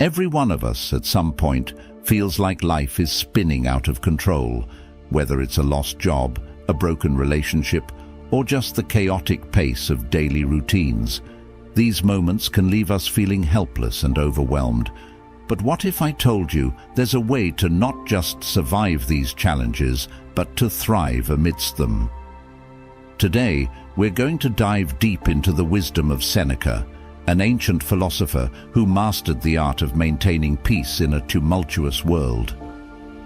Every one of us at some point feels like life is spinning out of control, whether it's a lost job, a broken relationship, or just the chaotic pace of daily routines. These moments can leave us feeling helpless and overwhelmed. But what if I told you there's a way to not just survive these challenges, but to thrive amidst them? Today, we're going to dive deep into the wisdom of Seneca, an ancient philosopher who mastered the art of maintaining peace in a tumultuous world.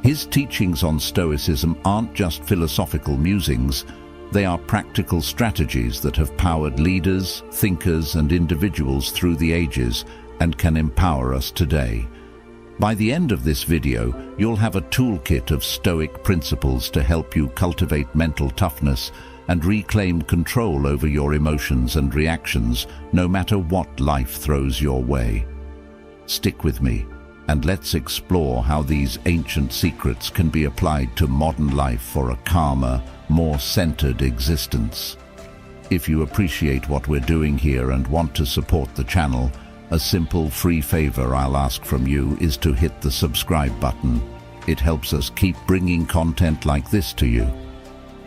His teachings on Stoicism aren't just philosophical musings, they are practical strategies that have powered leaders, thinkers, and individuals through the ages and can empower us today. By the end of this video, you'll have a toolkit of Stoic principles to help you cultivate mental toughness and reclaim control over your emotions and reactions, no matter what life throws your way. Stick with me, and let's explore how these ancient secrets can be applied to modern life for a calmer, more centered existence. If you appreciate what we're doing here and want to support the channel, a simple free favor I'll ask from you is to hit the subscribe button. It helps us keep bringing content like this to you.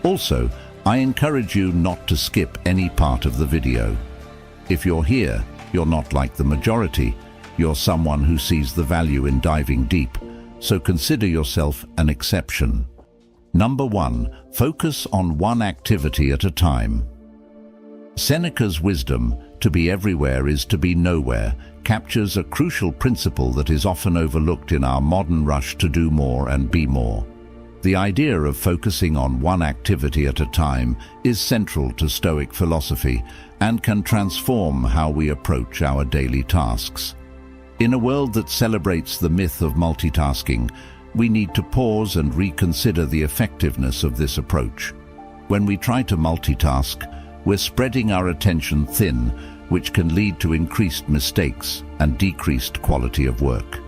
Also, I encourage you not to skip any part of the video. If you're here, you're not like the majority. You're someone who sees the value in diving deep, so consider yourself an exception. Number 1, focus on one activity at a time. Seneca's wisdom, to be everywhere is to be nowhere, captures a crucial principle that is often overlooked in our modern rush to do more and be more. The idea of focusing on one activity at a time is central to Stoic philosophy and can transform how we approach our daily tasks. In a world that celebrates the myth of multitasking, we need to pause and reconsider the effectiveness of this approach. When we try to multitask, we're spreading our attention thin, which can lead to increased mistakes and decreased quality of work.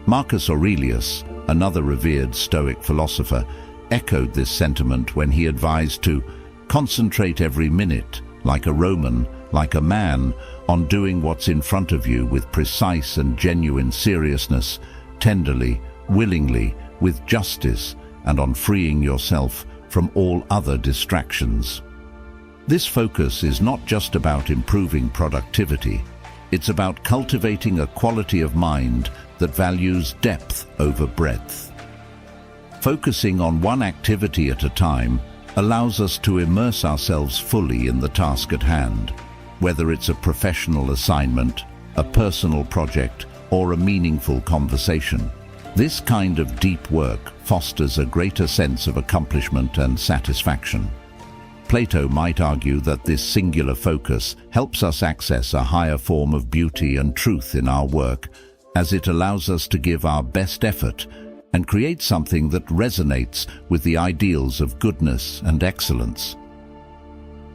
Marcus Aurelius, another revered Stoic philosopher, echoed this sentiment when he advised to concentrate every minute, like a Roman, like a man, on doing what's in front of you with precise and genuine seriousness, tenderly, willingly, with justice, and on freeing yourself from all other distractions. This focus is not just about improving productivity, it's about cultivating a quality of mind that values depth over breadth. Focusing on one activity at a time allows us to immerse ourselves fully in the task at hand, whether it's a professional assignment, a personal project, or a meaningful conversation. This kind of deep work fosters a greater sense of accomplishment and satisfaction. Plato might argue that this singular focus helps us access a higher form of beauty and truth in our work, as it allows us to give our best effort and create something that resonates with the ideals of goodness and excellence.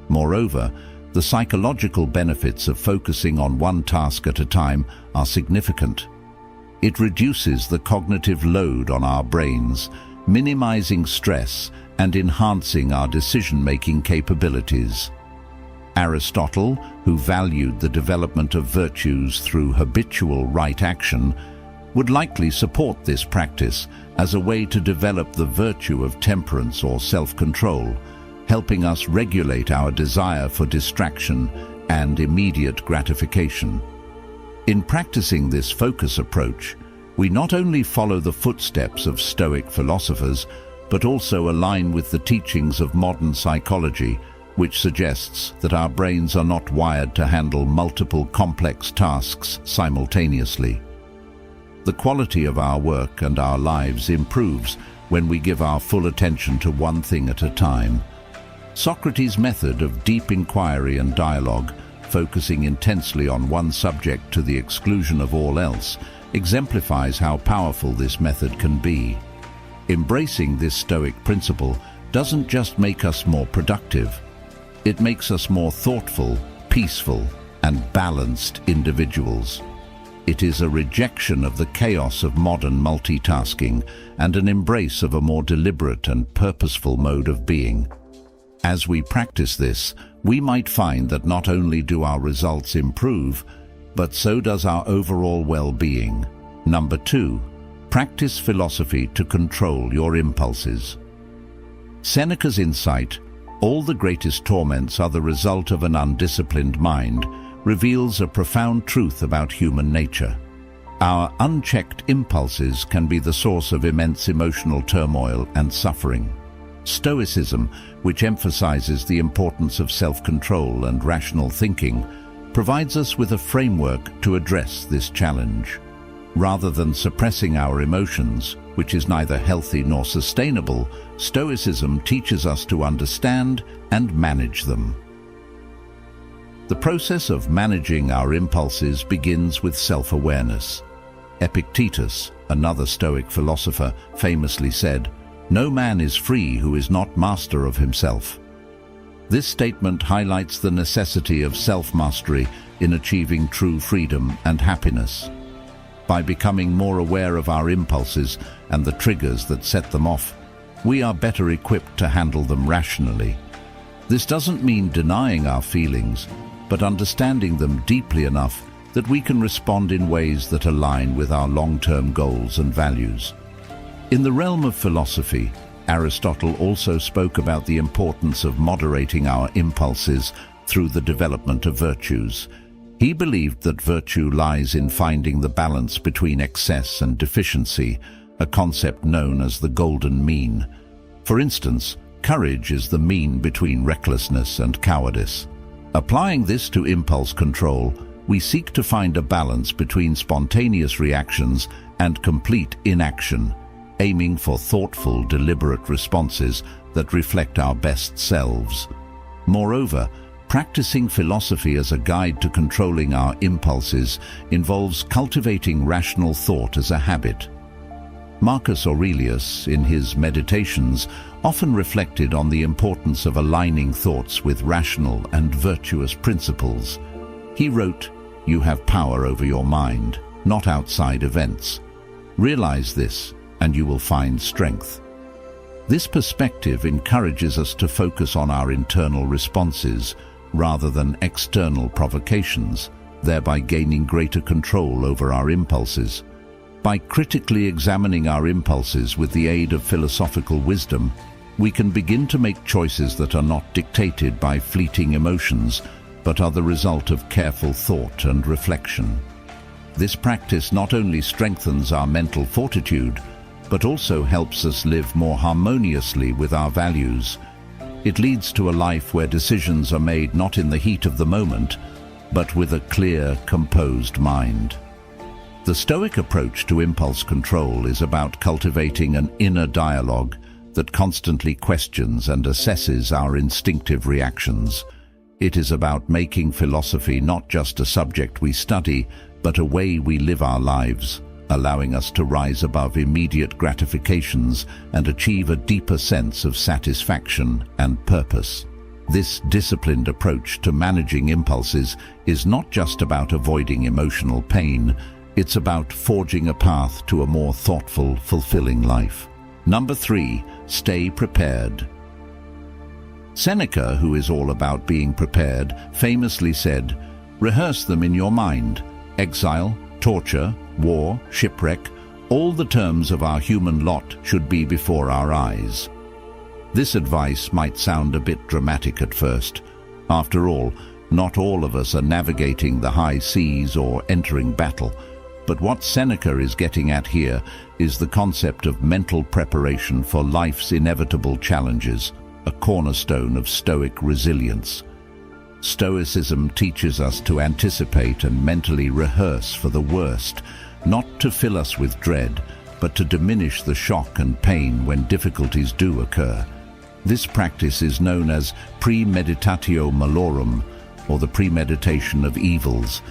Moreover, the psychological benefits of focusing on one task at a time are significant. It reduces the cognitive load on our brains, minimizing stress and enhancing our decision-making capabilities. Aristotle, who valued the development of virtues through habitual right action, would likely support this practice as a way to develop the virtue of temperance or self-control, helping us regulate our desire for distraction and immediate gratification. In practicing this focus approach, we not only follow the footsteps of Stoic philosophers, but also align with the teachings of modern psychology, which suggests that our brains are not wired to handle multiple complex tasks simultaneously. The quality of our work and our lives improves when we give our full attention to one thing at a time. Socrates' method of deep inquiry and dialogue, focusing intensely on one subject to the exclusion of all else, exemplifies how powerful this method can be. Embracing this Stoic principle doesn't just make us more productive, it makes us more thoughtful, peaceful, and balanced individuals. It is a rejection of the chaos of modern multitasking and an embrace of a more deliberate and purposeful mode of being. As we practice this, we might find that not only do our results improve, but so does our overall well-being. Number 2, practice philosophy to control your impulses. Seneca's insight, "All the greatest torments are the result of an undisciplined mind," reveals a profound truth about human nature. Our unchecked impulses can be the source of immense emotional turmoil and suffering. Stoicism, which emphasizes the importance of self-control and rational thinking, provides us with a framework to address this challenge. Rather than suppressing our emotions, which is neither healthy nor sustainable, Stoicism teaches us to understand and manage them. The process of managing our impulses begins with self-awareness. Epictetus, another Stoic philosopher, famously said, "No man is free who is not master of himself." This statement highlights the necessity of self-mastery in achieving true freedom and happiness. By becoming more aware of our impulses and the triggers that set them off, we are better equipped to handle them rationally. This doesn't mean denying our feelings, but understanding them deeply enough that we can respond in ways that align with our long-term goals and values. In the realm of philosophy, Aristotle also spoke about the importance of moderating our impulses through the development of virtues. He believed that virtue lies in finding the balance between excess and deficiency, a concept known as the golden mean. For instance, courage is the mean between recklessness and cowardice. Applying this to impulse control, we seek to find a balance between spontaneous reactions and complete inaction, aiming for thoughtful, deliberate responses that reflect our best selves. Moreover, practicing philosophy as a guide to controlling our impulses involves cultivating rational thought as a habit. Marcus Aurelius, in his Meditations, often reflected on the importance of aligning thoughts with rational and virtuous principles. He wrote, "You have power over your mind, not outside events. Realize this, and you will find strength." This perspective encourages us to focus on our internal responses rather than external provocations, thereby gaining greater control over our impulses. By critically examining our impulses with the aid of philosophical wisdom, we can begin to make choices that are not dictated by fleeting emotions, but are the result of careful thought and reflection. This practice not only strengthens our mental fortitude, but also helps us live more harmoniously with our values. It leads to a life where decisions are made not in the heat of the moment, but with a clear, composed mind. The Stoic approach to impulse control is about cultivating an inner dialogue that constantly questions and assesses our instinctive reactions. It is about making philosophy not just a subject we study, but a way we live our lives, allowing us to rise above immediate gratifications and achieve a deeper sense of satisfaction and purpose. This disciplined approach to managing impulses is not just about avoiding emotional pain, it's about forging a path to a more thoughtful, fulfilling life. Number 3, stay prepared. Seneca, who is all about being prepared, famously said, "Rehearse them in your mind. Exile, torture, war, shipwreck, all the terms of our human lot should be before our eyes." This advice might sound a bit dramatic at first. After all, not all of us are navigating the high seas or entering battle. But what Seneca is getting at here is the concept of mental preparation for life's inevitable challenges, a cornerstone of Stoic resilience. Stoicism teaches us to anticipate and mentally rehearse for the worst, not to fill us with dread, but to diminish the shock and pain when difficulties do occur. This practice is known as premeditatio malorum, or the premeditation of evils.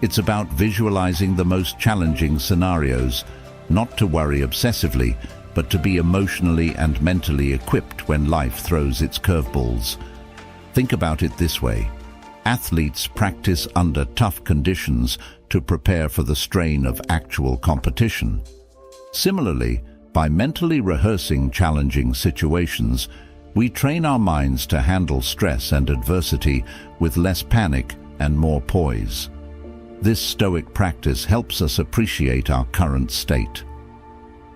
It's about visualizing the most challenging scenarios, not to worry obsessively, but to be emotionally and mentally equipped when life throws its curveballs. Think about it this way. Athletes practice under tough conditions to prepare for the strain of actual competition. Similarly, by mentally rehearsing challenging situations, we train our minds to handle stress and adversity with less panic and more poise. This Stoic practice helps us appreciate our current state.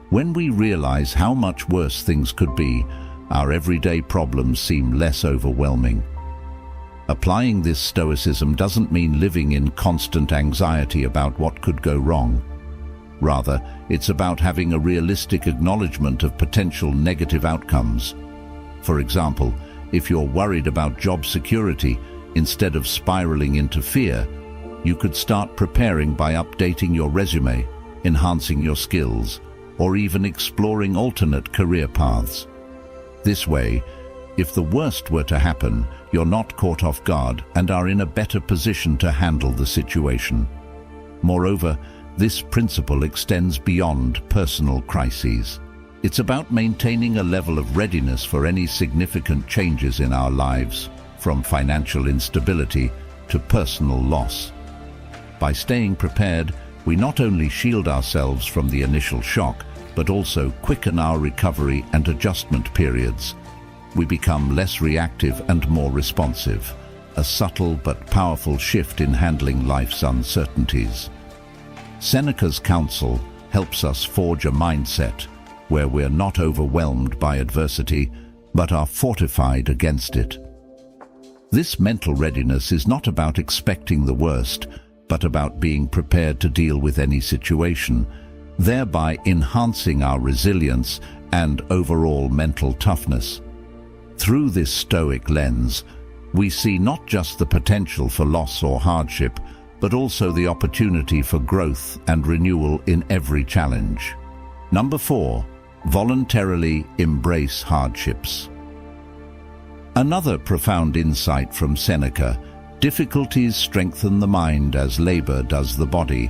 When we realize how much worse things could be, our everyday problems seem less overwhelming. Applying this Stoicism doesn't mean living in constant anxiety about what could go wrong. Rather, it's about having a realistic acknowledgement of potential negative outcomes. For example, if you're worried about job security, instead of spiraling into fear, you could start preparing by updating your resume, enhancing your skills, or even exploring alternate career paths. This way, if the worst were to happen, you're not caught off guard and are in a better position to handle the situation. Moreover, this principle extends beyond personal crises. It's about maintaining a level of readiness for any significant changes in our lives, from financial instability to personal loss. By staying prepared, we not only shield ourselves from the initial shock, but also quicken our recovery and adjustment periods. We become less reactive and more responsive, a subtle but powerful shift in handling life's uncertainties. Seneca's counsel helps us forge a mindset where we're not overwhelmed by adversity, but are fortified against it. This mental readiness is not about expecting the worst, but about being prepared to deal with any situation, thereby enhancing our resilience and overall mental toughness. Through this Stoic lens, we see not just the potential for loss or hardship, but also the opportunity for growth and renewal in every challenge. Number 4, voluntarily embrace hardships. Another profound insight from Seneca, difficulties strengthen the mind as labor does the body,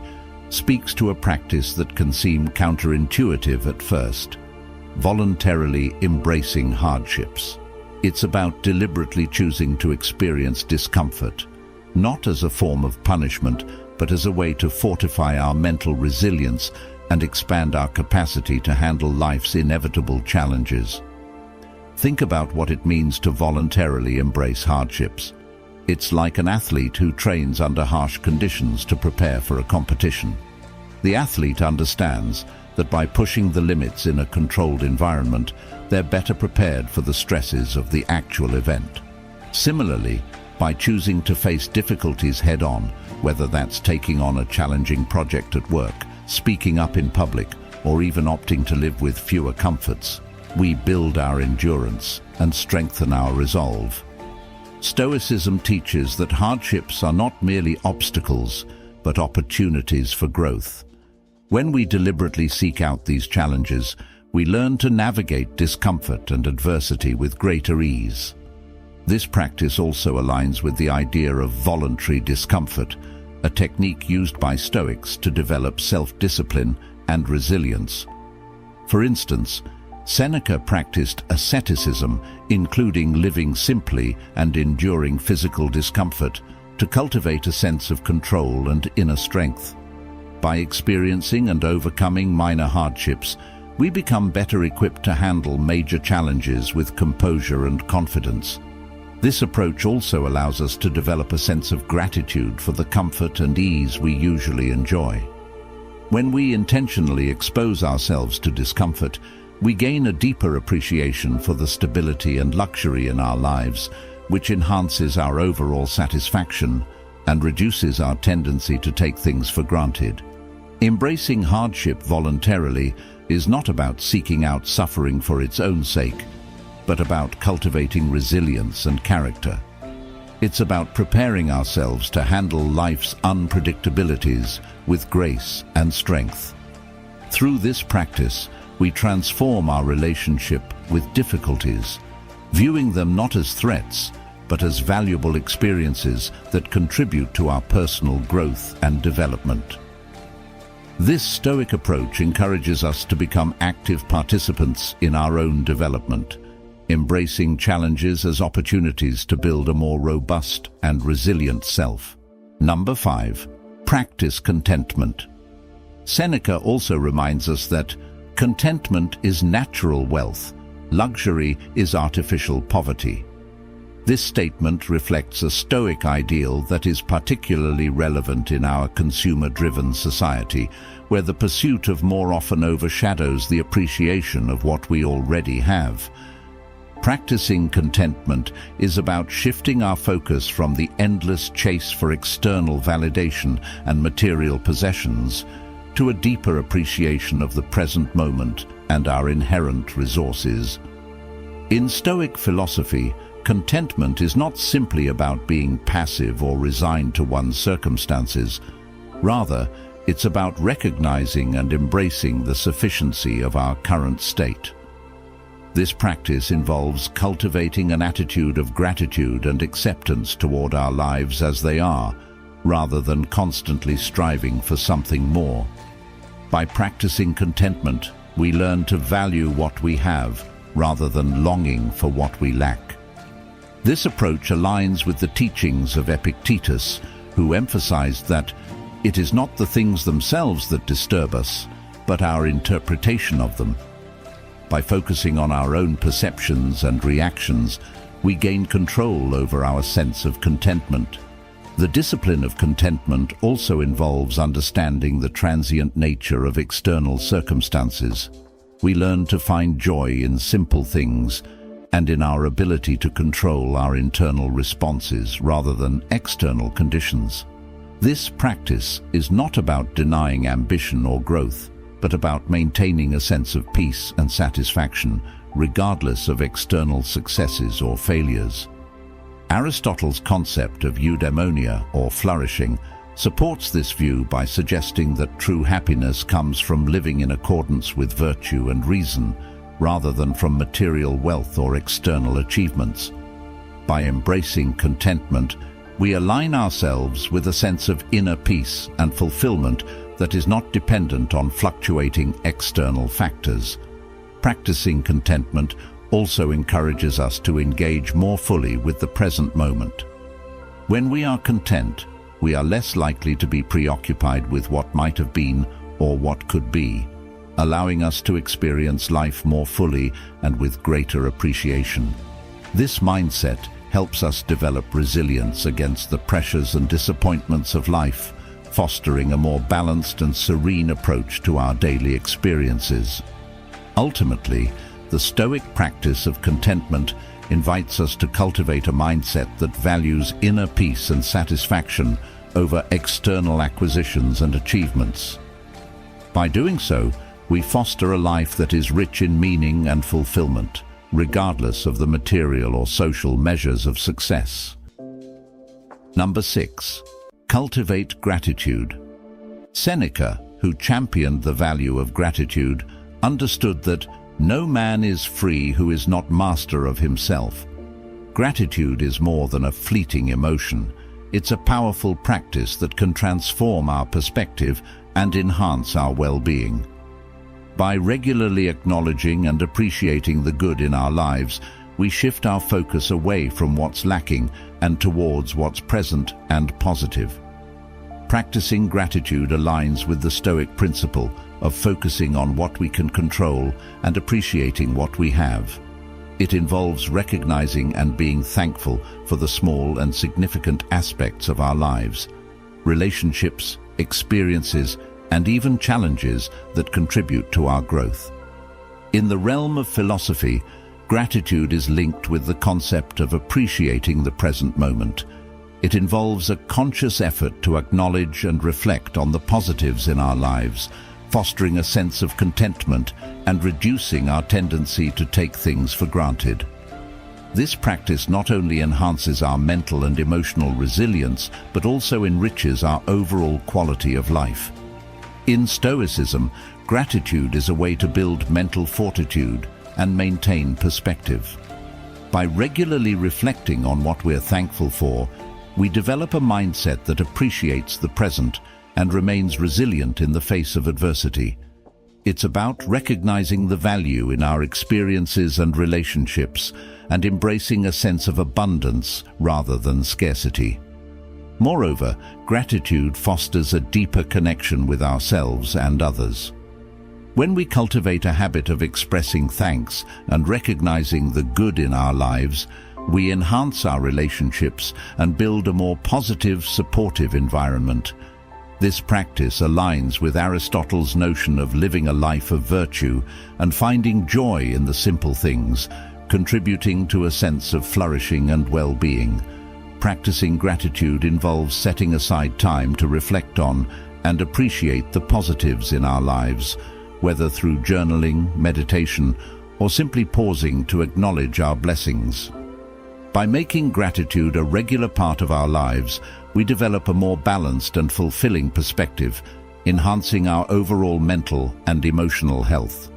speaks to a practice that can seem counterintuitive at first. Voluntarily embracing hardships. It's about deliberately choosing to experience discomfort, not as a form of punishment, but as a way to fortify our mental resilience and expand our capacity to handle life's inevitable challenges. Think about what it means to voluntarily embrace hardships. It's like an athlete who trains under harsh conditions to prepare for a competition. The athlete understands that by pushing the limits in a controlled environment, they're better prepared for the stresses of the actual event. Similarly, by choosing to face difficulties head-on, whether that's taking on a challenging project at work, speaking up in public, or even opting to live with fewer comforts, we build our endurance and strengthen our resolve. Stoicism teaches that hardships are not merely obstacles, but opportunities for growth. When we deliberately seek out these challenges, we learn to navigate discomfort and adversity with greater ease. This practice also aligns with the idea of voluntary discomfort, a technique used by Stoics to develop self-discipline and resilience. For instance, Seneca practiced asceticism, including living simply and enduring physical discomfort, to cultivate a sense of control and inner strength. By experiencing and overcoming minor hardships, we become better equipped to handle major challenges with composure and confidence. This approach also allows us to develop a sense of gratitude for the comfort and ease we usually enjoy. When we intentionally expose ourselves to discomfort, we gain a deeper appreciation for the stability and luxury in our lives, which enhances our overall satisfaction and reduces our tendency to take things for granted. Embracing hardship voluntarily is not about seeking out suffering for its own sake, but about cultivating resilience and character. It's about preparing ourselves to handle life's unpredictabilities with grace and strength. Through this practice, we transform our relationship with difficulties, viewing them not as threats, but as valuable experiences that contribute to our personal growth and development. This Stoic approach encourages us to become active participants in our own development, embracing challenges as opportunities to build a more robust and resilient self. Number 5, practice contentment. Seneca also reminds us that contentment is natural wealth, luxury is artificial poverty. This statement reflects a Stoic ideal that is particularly relevant in our consumer-driven society, where the pursuit of more often overshadows the appreciation of what we already have. Practicing contentment is about shifting our focus from the endless chase for external validation and material possessions to a deeper appreciation of the present moment and our inherent resources. In Stoic philosophy, contentment is not simply about being passive or resigned to one's circumstances. Rather, it's about recognizing and embracing the sufficiency of our current state. This practice involves cultivating an attitude of gratitude and acceptance toward our lives as they are, rather than constantly striving for something more. By practicing contentment, we learn to value what we have, rather than longing for what we lack. This approach aligns with the teachings of Epictetus, who emphasized that it is not the things themselves that disturb us, but our interpretation of them. By focusing on our own perceptions and reactions, we gain control over our sense of contentment. The discipline of contentment also involves understanding the transient nature of external circumstances. We learn to find joy in simple things and in our ability to control our internal responses rather than external conditions. This practice is not about denying ambition or growth, but about maintaining a sense of peace and satisfaction, regardless of external successes or failures. Aristotle's concept of eudaimonia, or flourishing, supports this view by suggesting that true happiness comes from living in accordance with virtue and reason, rather than from material wealth or external achievements. By embracing contentment, we align ourselves with a sense of inner peace and fulfillment that is not dependent on fluctuating external factors. Practicing contentment also encourages us to engage more fully with the present moment. When we are content, we are less likely to be preoccupied with what might have been or what could be, allowing us to experience life more fully and with greater appreciation. This mindset helps us develop resilience against the pressures and disappointments of life, fostering a more balanced and serene approach to our daily experiences. Ultimately, the Stoic practice of contentment invites us to cultivate a mindset that values inner peace and satisfaction over external acquisitions and achievements. By doing so, we foster a life that is rich in meaning and fulfillment, regardless of the material or social measures of success. Number 6. Cultivate gratitude. Seneca, who championed the value of gratitude, understood that no man is free who is not master of himself. Gratitude is more than a fleeting emotion. It's a powerful practice that can transform our perspective and enhance our well-being. By regularly acknowledging and appreciating the good in our lives, we shift our focus away from what's lacking and towards what's present and positive. Practicing gratitude aligns with the Stoic principle of focusing on what we can control and appreciating what we have. It involves recognizing and being thankful for the small and significant aspects of our lives, relationships, experiences, and even challenges that contribute to our growth. In the realm of philosophy, gratitude is linked with the concept of appreciating the present moment. It involves a conscious effort to acknowledge and reflect on the positives in our lives, fostering a sense of contentment and reducing our tendency to take things for granted. This practice not only enhances our mental and emotional resilience, but also enriches our overall quality of life. In Stoicism, gratitude is a way to build mental fortitude and maintain perspective. By regularly reflecting on what we're thankful for, we develop a mindset that appreciates the present and remains resilient in the face of adversity. It's about recognizing the value in our experiences and relationships and embracing a sense of abundance rather than scarcity. Moreover, gratitude fosters a deeper connection with ourselves and others. When we cultivate a habit of expressing thanks and recognizing the good in our lives, we enhance our relationships and build a more positive, supportive environment. This practice aligns with Aristotle's notion of living a life of virtue and finding joy in the simple things, contributing to a sense of flourishing and well-being. Practicing gratitude involves setting aside time to reflect on and appreciate the positives in our lives, whether through journaling, meditation, or simply pausing to acknowledge our blessings. By making gratitude a regular part of our lives, we develop a more balanced and fulfilling perspective, enhancing our overall mental and emotional health.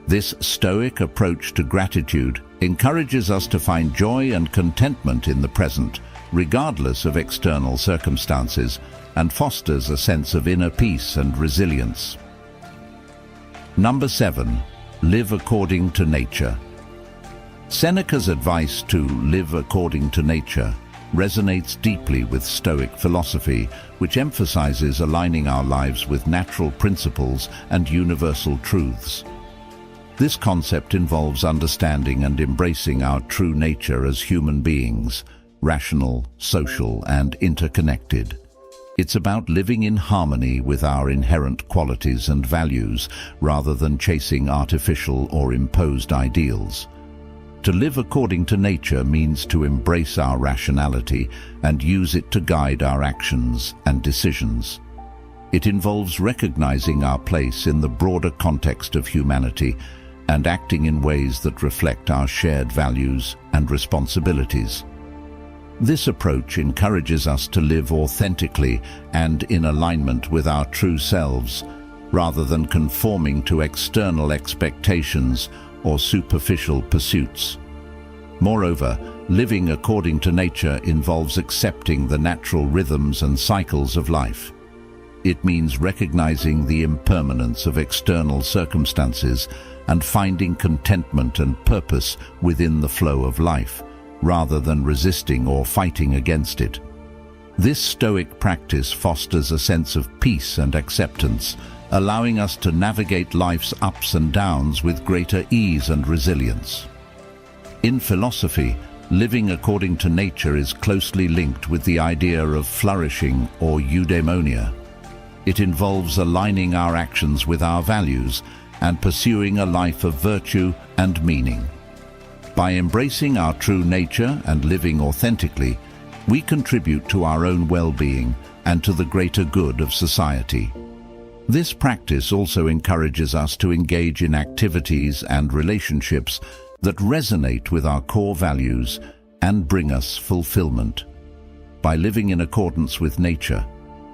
This Stoic approach to gratitude encourages us to find joy and contentment in the present, regardless of external circumstances, and fosters a sense of inner peace and resilience. Number 7. Live according to nature. Seneca's advice to live according to nature resonates deeply with Stoic philosophy, which emphasizes aligning our lives with natural principles and universal truths. This concept involves understanding and embracing our true nature as human beings, rational, social, and interconnected. It's about living in harmony with our inherent qualities and values, rather than chasing artificial or imposed ideals. To live according to nature means to embrace our rationality and use it to guide our actions and decisions. It involves recognizing our place in the broader context of humanity and acting in ways that reflect our shared values and responsibilities. This approach encourages us to live authentically and in alignment with our true selves, rather than conforming to external expectations or superficial pursuits. Moreover, living according to nature involves accepting the natural rhythms and cycles of life. It means recognizing the impermanence of external circumstances and finding contentment and purpose within the flow of life, rather than resisting or fighting against it. This Stoic practice fosters a sense of peace and acceptance, allowing us to navigate life's ups and downs with greater ease and resilience. In philosophy, living according to nature is closely linked with the idea of flourishing or eudaimonia. It involves aligning our actions with our values and pursuing a life of virtue and meaning. By embracing our true nature and living authentically, we contribute to our own well-being and to the greater good of society. This practice also encourages us to engage in activities and relationships that resonate with our core values and bring us fulfillment. By living in accordance with nature,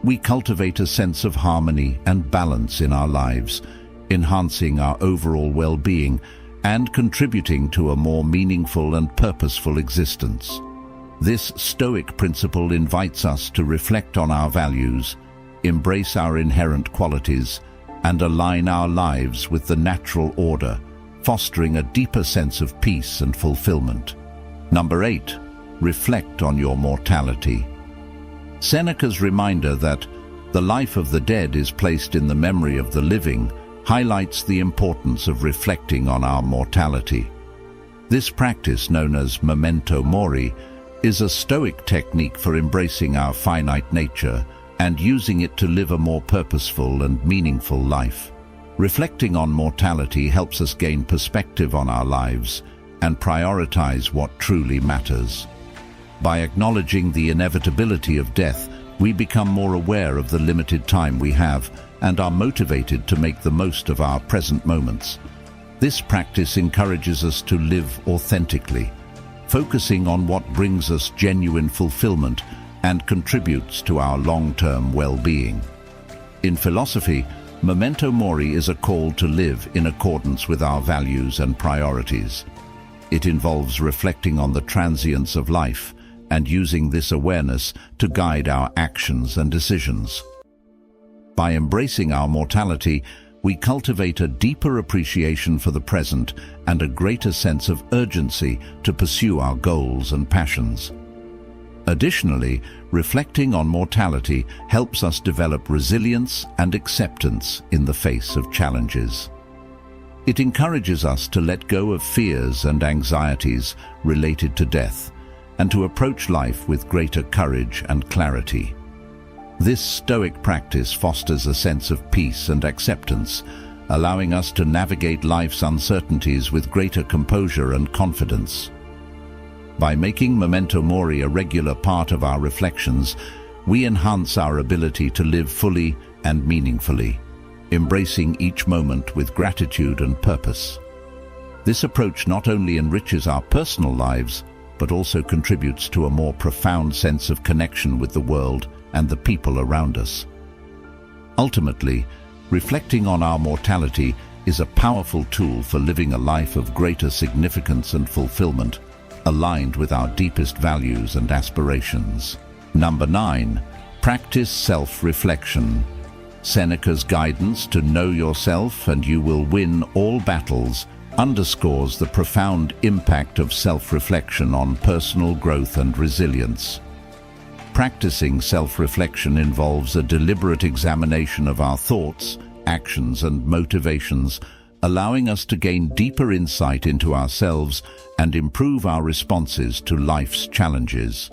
we cultivate a sense of harmony and balance in our lives, enhancing our overall well-being and contributing to a more meaningful and purposeful existence. This Stoic principle invites us to reflect on our values, embrace our inherent qualities, and align our lives with the natural order, fostering a deeper sense of peace and fulfillment. Number 8. Reflect on your mortality. Seneca's reminder that the life of the dead is placed in the memory of the living highlights the importance of reflecting on our mortality. This practice, known as memento mori, is a Stoic technique for embracing our finite nature and using it to live a more purposeful and meaningful life. Reflecting on mortality helps us gain perspective on our lives and prioritize what truly matters. By acknowledging the inevitability of death, we become more aware of the limited time we have and are motivated to make the most of our present moments. This practice encourages us to live authentically, focusing on what brings us genuine fulfillment and contributes to our long-term well-being. In philosophy, memento mori is a call to live in accordance with our values and priorities. It involves reflecting on the transience of life and using this awareness to guide our actions and decisions. By embracing our mortality, we cultivate a deeper appreciation for the present and a greater sense of urgency to pursue our goals and passions. Additionally, reflecting on mortality helps us develop resilience and acceptance in the face of challenges. It encourages us to let go of fears and anxieties related to death and to approach life with greater courage and clarity. This Stoic practice fosters a sense of peace and acceptance, allowing us to navigate life's uncertainties with greater composure and confidence. By making memento mori a regular part of our reflections, we enhance our ability to live fully and meaningfully, embracing each moment with gratitude and purpose. This approach not only enriches our personal lives, but also contributes to a more profound sense of connection with the world and the people around us. Ultimately, reflecting on our mortality is a powerful tool for living a life of greater significance and fulfillment, aligned with our deepest values and aspirations. Number 9. Practice self-reflection. Seneca's guidance to know yourself and you will win all battles underscores the profound impact of self-reflection on personal growth and resilience. Practicing self-reflection involves a deliberate examination of our thoughts, actions, and motivations, allowing us to gain deeper insight into ourselves and improve our responses to life's challenges.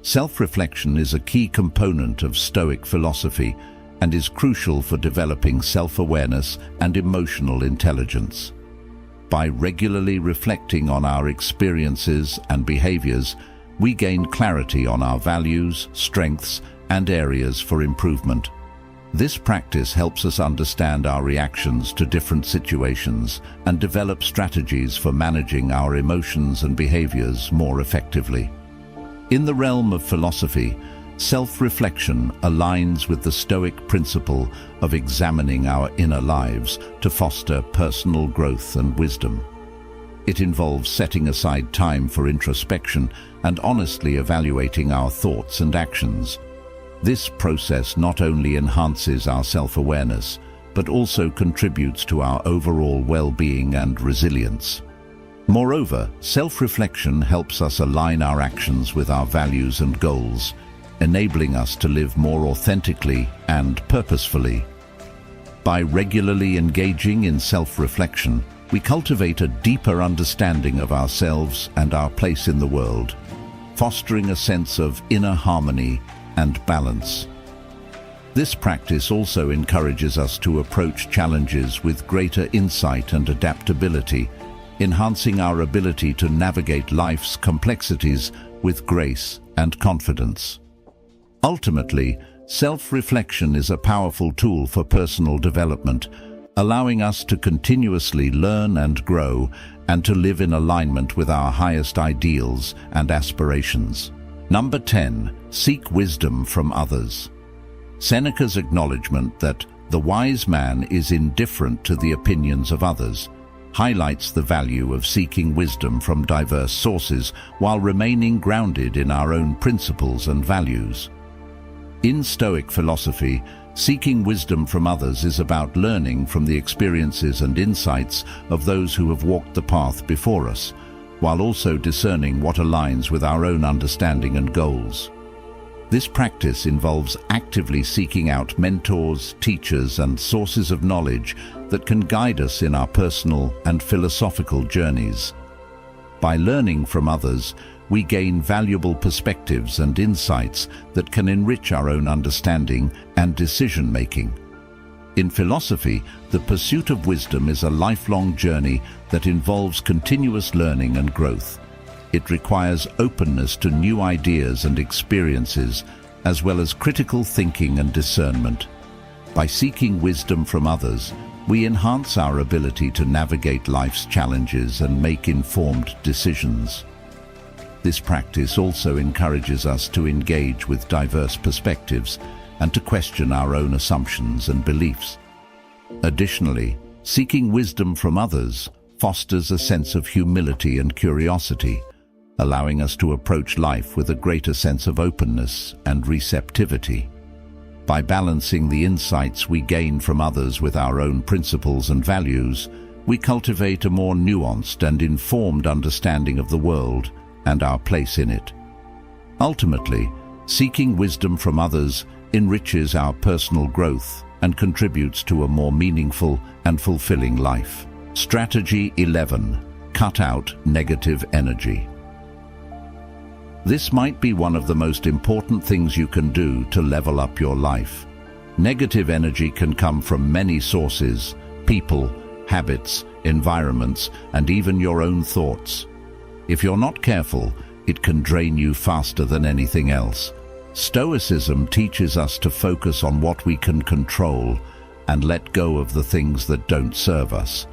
Self-reflection is a key component of Stoic philosophy and is crucial for developing self-awareness and emotional intelligence. By regularly reflecting on our experiences and behaviors, we gain clarity on our values, strengths, and areas for improvement. This practice helps us understand our reactions to different situations and develop strategies for managing our emotions and behaviors more effectively. In the realm of philosophy, self-reflection aligns with the Stoic principle of examining our inner lives to foster personal growth and wisdom. It involves setting aside time for introspection and honestly evaluating our thoughts and actions. This process not only enhances our self-awareness, but also contributes to our overall well-being and resilience. Moreover, self-reflection helps us align our actions with our values and goals, enabling us to live more authentically and purposefully. By regularly engaging in self-reflection, we cultivate a deeper understanding of ourselves and our place in the world, fostering a sense of inner harmony and balance. This practice also encourages us to approach challenges with greater insight and adaptability, enhancing our ability to navigate life's complexities with grace and confidence. Ultimately, self-reflection is a powerful tool for personal development, allowing us to continuously learn and grow and to live in alignment with our highest ideals and aspirations. Number 10. Seek wisdom from others. Seneca's acknowledgement that the wise man is indifferent to the opinions of others highlights the value of seeking wisdom from diverse sources while remaining grounded in our own principles and values. In Stoic philosophy, seeking wisdom from others is about learning from the experiences and insights of those who have walked the path before us, while also discerning what aligns with our own understanding and goals. This practice involves actively seeking out mentors, teachers, and sources of knowledge that can guide us in our personal and philosophical journeys. By learning from others, we gain valuable perspectives and insights that can enrich our own understanding and decision-making. In philosophy, the pursuit of wisdom is a lifelong journey that involves continuous learning and growth. It requires openness to new ideas and experiences, as well as critical thinking and discernment. By seeking wisdom from others, we enhance our ability to navigate life's challenges and make informed decisions. This practice also encourages us to engage with diverse perspectives and to question our own assumptions and beliefs. Additionally, seeking wisdom from others fosters a sense of humility and curiosity, allowing us to approach life with a greater sense of openness and receptivity. By balancing the insights we gain from others with our own principles and values, we cultivate a more nuanced and informed understanding of the world and our place in it. Ultimately, seeking wisdom from others enriches our personal growth and contributes to a more meaningful and fulfilling life. Strategy 11. Cut out negative energy. This might be one of the most important things you can do to level up your life. Negative energy can come from many sources: people, habits, environments, and even your own thoughts. If you're not careful, it can drain you faster than anything else. Stoicism teaches us to focus on what we can control and let go of the things that don't serve us.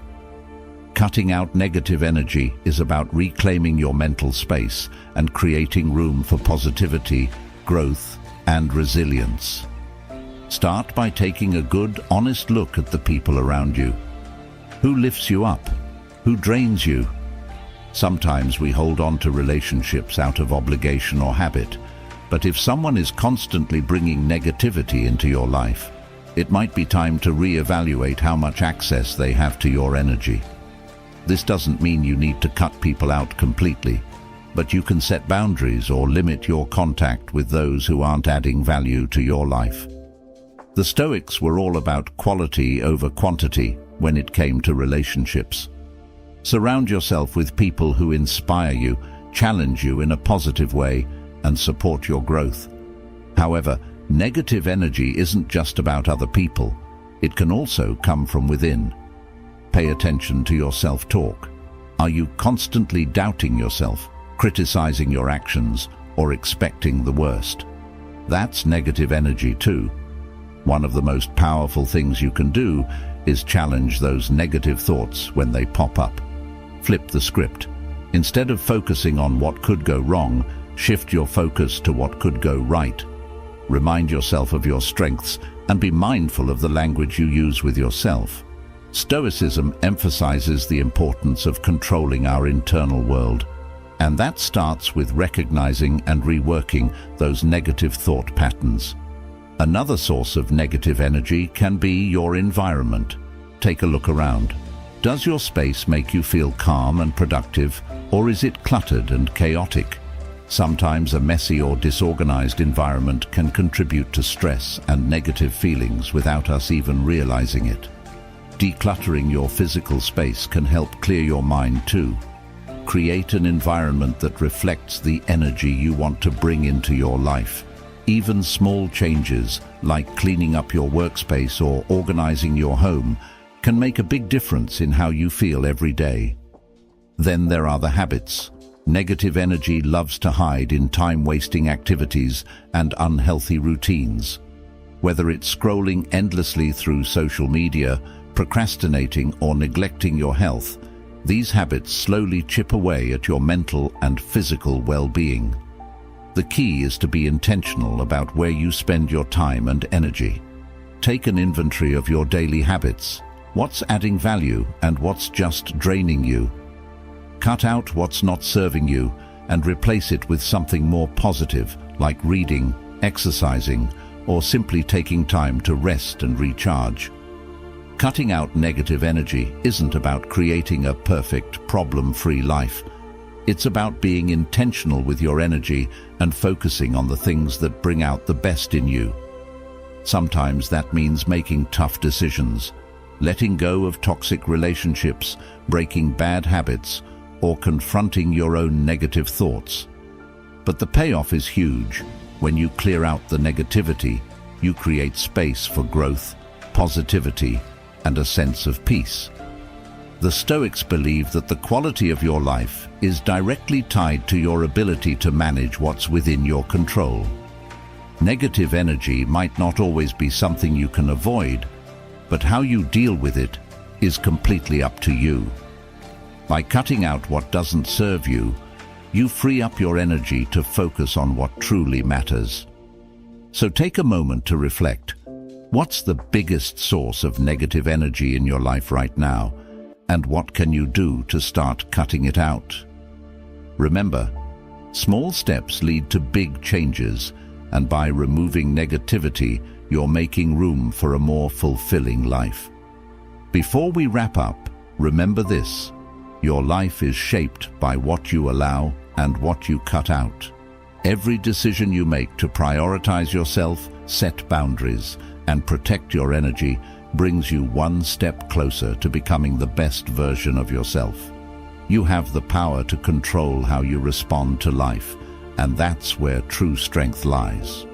Cutting out negative energy is about reclaiming your mental space and creating room for positivity, growth, and resilience. Start by taking a good, honest look at the people around you. Who lifts you up? Who drains you? Sometimes we hold on to relationships out of obligation or habit, but if someone is constantly bringing negativity into your life, it might be time to reevaluate how much access they have to your energy. This doesn't mean you need to cut people out completely, but you can set boundaries or limit your contact with those who aren't adding value to your life. The Stoics were all about quality over quantity when it came to relationships. Surround yourself with people who inspire you, challenge you in a positive way, and support your growth. However, negative energy isn't just about other people. It can also come from within. Pay attention to your self-talk. Are you constantly doubting yourself, criticizing your actions, or expecting the worst? That's negative energy too. One of the most powerful things you can do is challenge those negative thoughts when they pop up. Flip the script. Instead of focusing on what could go wrong, shift your focus to what could go right. Remind yourself of your strengths and be mindful of the language you use with yourself. Stoicism emphasizes the importance of controlling our internal world, and that starts with recognizing and reworking those negative thought patterns. Another source of negative energy can be your environment. Take a look around. Does your space make you feel calm and productive, or is it cluttered and chaotic? Sometimes a messy or disorganized environment can contribute to stress and negative feelings without us even realizing it. Decluttering your physical space can help clear your mind too. Create an environment that reflects the energy you want to bring into your life. Even small changes, like cleaning up your workspace or organizing your home, can make a big difference in how you feel every day. Then there are the habits. Negative energy loves to hide in time-wasting activities and unhealthy routines. Whether it's scrolling endlessly through social media, procrastinating, or neglecting your health, these habits slowly chip away at your mental and physical well-being. The key is to be intentional about where you spend your time and energy. Take an inventory of your daily habits. What's adding value and what's just draining you? Cut out what's not serving you and replace it with something more positive, like reading, exercising, or simply taking time to rest and recharge. Cutting out negative energy isn't about creating a perfect, problem-free life. It's about being intentional with your energy and focusing on the things that bring out the best in you. Sometimes that means making tough decisions, letting go of toxic relationships, breaking bad habits, or confronting your own negative thoughts. But the payoff is huge. When you clear out the negativity, you create space for growth, positivity, and a sense of peace. The Stoics believe that the quality of your life is directly tied to your ability to manage what's within your control. Negative energy might not always be something you can avoid, but how you deal with it is completely up to you. By cutting out what doesn't serve you, you free up your energy to focus on what truly matters. So take a moment to reflect. What's the biggest source of negative energy in your life right now, and what can you do to start cutting it out? Remember, small steps lead to big changes, and by removing negativity, you're making room for a more fulfilling life. Before we wrap up, remember this: your life is shaped by what you allow and what you cut out. Every decision you make to prioritize yourself, set boundaries, and protect your energy brings you one step closer to becoming the best version of yourself. You have the power to control how you respond to life, and that's where true strength lies.